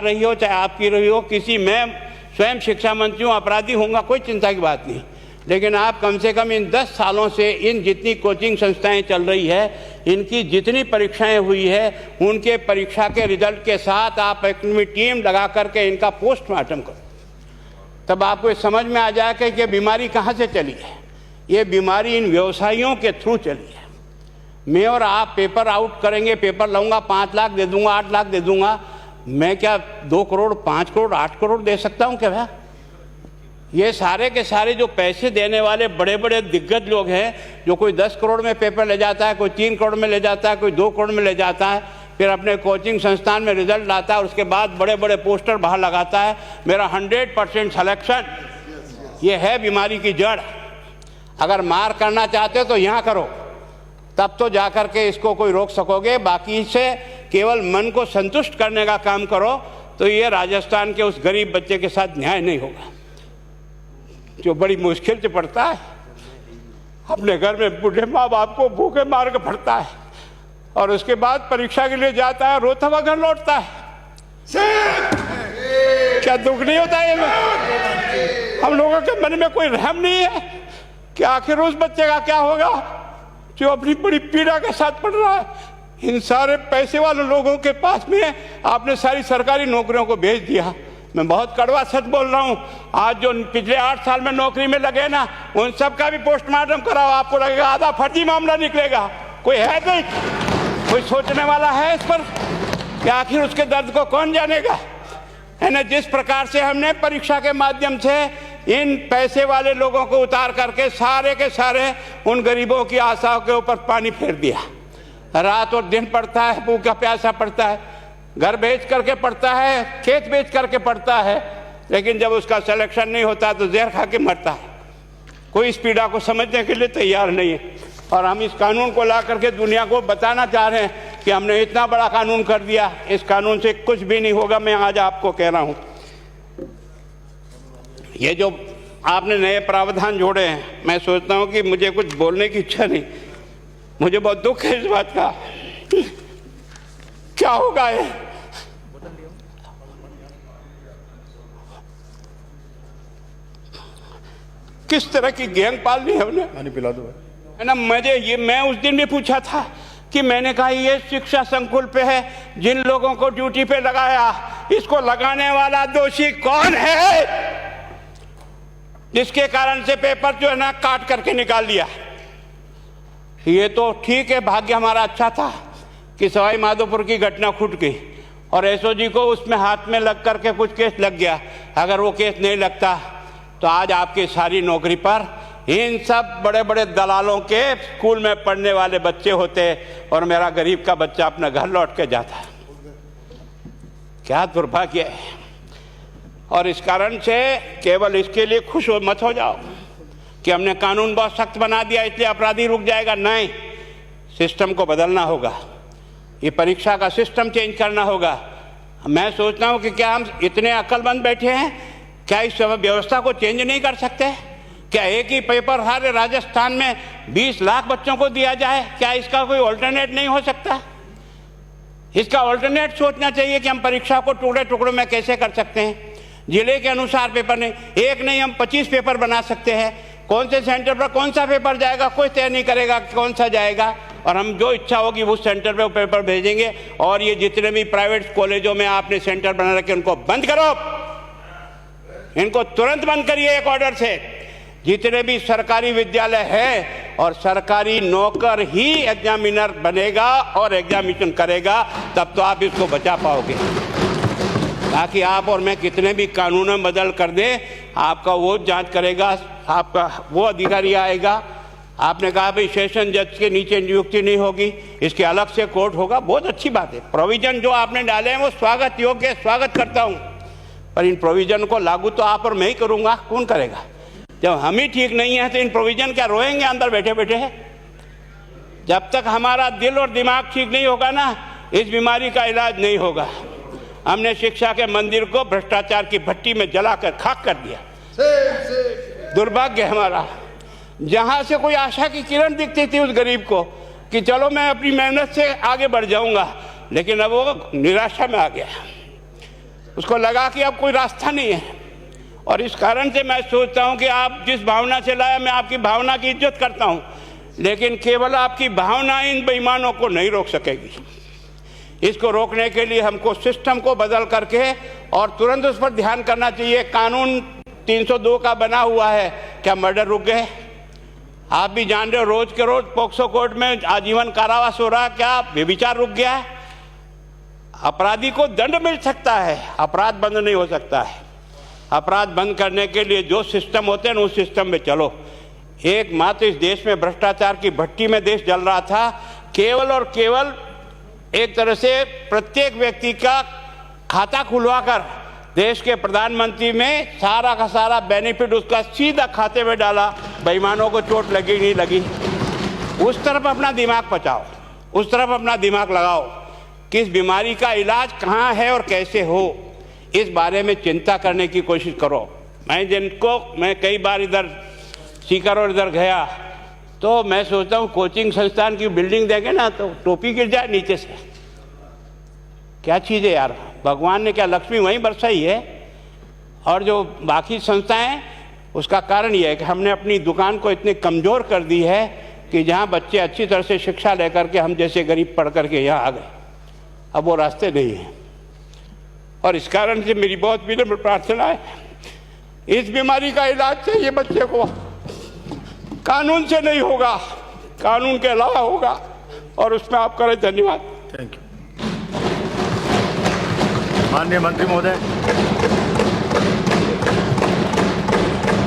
रही हो चाहे आपकी रही हो, किसी मैं स्वयं शिक्षा मंत्री हूँ, अपराधी होऊंगा, कोई चिंता की बात नहीं। लेकिन आप कम से कम इन 10 सालों से इन जितनी कोचिंग संस्थाएं चल रही है, इनकी जितनी परीक्षाएं हुई है, उनके परीक्षा के रिजल्ट के साथ आप एक टीम लगा करके इनका पोस्टमार्टम करो, तब आपको समझ में आ जाएगा कि ये बीमारी कहाँ से चली है। ये बीमारी इन व्यवसायियों के थ्रू चली है। मैं और आप पेपर आउट करेंगे, पेपर लाऊंगा, 5 लाख दे दूंगा, 8 लाख दे दूंगा, मैं क्या 2 करोड़, 5 करोड़, 8 करोड़ दे सकता हूँ क्या भैया? ये सारे के सारे जो पैसे देने वाले बड़े बड़े दिग्गज लोग हैं, जो कोई 10 करोड़ में पेपर ले जाता है, कोई 3 करोड़ में ले जाता है, कोई 2 करोड़ में ले जाता है, फिर अपने कोचिंग संस्थान में रिजल्ट लाता है, उसके बाद बड़े बड़े पोस्टर बाहर लगाता है, मेरा 100% सिलेक्शन। ये है बीमारी की जड़। अगर मार करना चाहते हो तो यहाँ करो, तब तो जा कर के इसको कोई रोक सकोगे। बाकी से केवल मन को संतुष्ट करने का काम करो तो ये राजस्थान के उस गरीब बच्चे के साथ न्याय नहीं होगा, जो बड़ी मुश्किल से पढ़ता है, अपने घर में बूढ़े माँ बाप को भूखे मार के पढ़ता है और उसके बाद परीक्षा के लिए जाता है, रोता हुआ घर लौटता है। क्या दुख नहीं होता है? हम लोगों के मन में कोई रहम नहीं है कि आखिर उस बच्चे का क्या होगा जो अपनी बड़ी पीड़ा के साथ पढ़ रहा है। इन सारे पैसे वाले लोगों के पास में आपने सारी सरकारी नौकरियों को भेज दिया। मैं बहुत कड़वा सच बोल रहा हूँ। आज जो पिछले 8 साल में नौकरी में लगे ना, उन सब का भी पोस्टमार्टम कराओ, आपको लगेगा आधा फर्जी मामला निकलेगा। कोई है नहीं, कोई सोचने वाला है इस पर कि आखिर उसके दर्द को कौन जानेगा, है ना। जिस प्रकार से हमने परीक्षा के माध्यम से इन पैसे वाले लोगों को उतार करके सारे के सारे उन गरीबों की आशाओं के ऊपर पानी फेर दिया। रात और दिन पढ़ता है, भूखा प्यासा पढ़ता है, घर बेच करके पढ़ता है, खेत बेच करके पढ़ता है, लेकिन जब उसका सिलेक्शन नहीं होता तो जहर खा के मरता है। कोई इस पीड़ा को समझने के लिए तैयार नहीं है। और हम इस कानून को ला करके दुनिया को बताना चाह रहे हैं कि हमने इतना बड़ा कानून कर दिया, इस कानून से कुछ भी नहीं होगा। मैं आज आपको कह रहा हूँ, ये जो आपने नए प्रावधान जोड़े हैं, मैं सोचता हूँ कि मुझे कुछ बोलने की इच्छा नहीं, मुझे बहुत दुख है इस बात का। क्या होगा ये? किस तरह की गैंग पालनी है हमने? पानी पिला दो है ना। मैं उस दिन भी पूछा था कि मैंने कहा ये शिक्षा संकुल पे है, जिन लोगों को ड्यूटी पे लगाया, इसको लगाने वाला दोषी कौन है, जिसके कारण से पेपर जो है ना काट करके निकाल दिया। ये तो ठीक है, भाग्य हमारा अच्छा था कि सवाई माधोपुर की घटना फूट गई और एसओजी को उसमें हाथ में लग करके कुछ केस लग गया। अगर वो केस नहीं लगता तो आज आपकी सारी नौकरी पर इन सब बड़े बड़े दलालों के स्कूल में पढ़ने वाले बच्चे होते और मेरा गरीब का बच्चा अपना घर लौट के जाता। क्या दुर्भाग्य है। और इस कारण से केवल इसके लिए खुश मत हो जाओ कि हमने कानून बहुत सख्त बना दिया इसलिए अपराधी रुक जाएगा। नहीं, सिस्टम को बदलना होगा, ये परीक्षा का सिस्टम चेंज करना होगा। मैं सोचता हूँ कि क्या हम इतने अक्लमंद बैठे हैं, क्या इस व्यवस्था को चेंज नहीं कर सकते? क्या एक ही पेपर हर राजस्थान में 20 लाख बच्चों को दिया जाए? क्या इसका कोई ऑल्टरनेट नहीं हो सकता? इसका ऑल्टरनेट सोचना चाहिए कि हम परीक्षा को टुकड़े टुकड़ों में कैसे कर सकते हैं। जिले के अनुसार पेपर नहीं, एक नहीं हम 25 पेपर बना सकते हैं। कौन से सेंटर पर कौन सा पेपर जाएगा कोई तय नहीं करेगा कौन सा जाएगा, और हम जो इच्छा होगी उस सेंटर पे वो पेपर भेजेंगे। और ये जितने भी प्राइवेट कॉलेजों में आपने सेंटर बना रखे उनको बंद करो, इनको तुरंत बंद करिए एक ऑर्डर से। जितने भी सरकारी विद्यालय है और सरकारी नौकर ही एग्जामिनर बनेगा और एग्जामिनेशन करेगा, तब तो आप इसको बचा पाओगे। ताकि आप और मैं कितने भी कानून बदल कर दें, आपका वो जांच करेगा, आपका वो अधिकारी आएगा। आपने कहा भाई सेशन जज के नीचे नियुक्ति नहीं होगी, इसके अलग से कोर्ट होगा, बहुत अच्छी बात है। प्रोविजन जो आपने डाले हैं वो स्वागत योग्य है, स्वागत करता हूँ, पर इन प्रोविजन को लागू तो आप और मैं ही करूँगा, कौन करेगा? जब हम ही ठीक नहीं है तो इन प्रोविजन क्या रोएंगे अंदर बैठे बैठे है? जब तक हमारा दिल और दिमाग ठीक नहीं होगा ना, इस बीमारी का इलाज नहीं होगा। हमने शिक्षा के मंदिर को भ्रष्टाचार की भट्टी में जलाकर खाक कर दिया। दुर्भाग्य हमारा, जहां से कोई आशा की किरण दिखती थी उस गरीब को कि चलो मैं अपनी मेहनत से आगे बढ़ जाऊंगा, लेकिन अब वो निराशा में आ गया। उसको लगा कि अब कोई रास्ता नहीं है। और इस कारण से मैं सोचता हूं कि आप जिस भावना से लाया, मैं आपकी भावना की इज्जत करता हूं, लेकिन केवल आपकी भावना इन बेईमानों को नहीं रोक सकेगी। इसको रोकने के लिए हमको सिस्टम को बदल करके और तुरंत उस पर ध्यान करना चाहिए। कानून 302 का बना हुआ है, क्या मर्डर रुक गए? आप भी जान रहे हो, रोज के रोज पोक्सो कोर्ट में आजीवन कारावास हो रहा, क्या व्यभिचार रुक गया है? अपराधी को दंड मिल सकता है, अपराध बंद नहीं हो सकता है। अपराध बंद करने के लिए जो सिस्टम होते हैं उस सिस्टम में चलो। एकमात्र इस देश में भ्रष्टाचार की भट्टी में देश जल रहा था, केवल और केवल एक तरह से प्रत्येक व्यक्ति का खाता खुलवाकर देश के प्रधानमंत्री में सारा का सारा बेनिफिट उसका सीधा खाते में डाला। बेईमानों को चोट लगी नहीं लगी, उस तरफ अपना दिमाग बचाओ, उस तरफ अपना दिमाग लगाओ। किस बीमारी का इलाज कहाँ है और कैसे हो, इस बारे में चिंता करने की कोशिश करो। मैं कई बार इधर सीकर और इधर गया तो मैं सोचता हूँ कोचिंग संस्थान की बिल्डिंग देंगे ना तो टोपी गिर जाए नीचे से। क्या चीज़ है यार, भगवान ने क्या लक्ष्मी वहीं बरसाई है। और जो बाकी संस्थाएं, उसका कारण यह है कि हमने अपनी दुकान को इतनी कमज़ोर कर दी है कि जहाँ बच्चे अच्छी तरह से शिक्षा लेकर के हम जैसे गरीब पढ़ करके यहाँ आ गए, अब वो रास्ते नहीं हैं। और इस कारण से मेरी बहुत विनम्र प्रार्थना है, इस बीमारी का इलाज चाहिए बच्चे को, कानून से नहीं होगा, कानून के अलावा होगा, और उसमें आप करें। धन्यवाद। Thank you. माननीय मंत्री महोदय।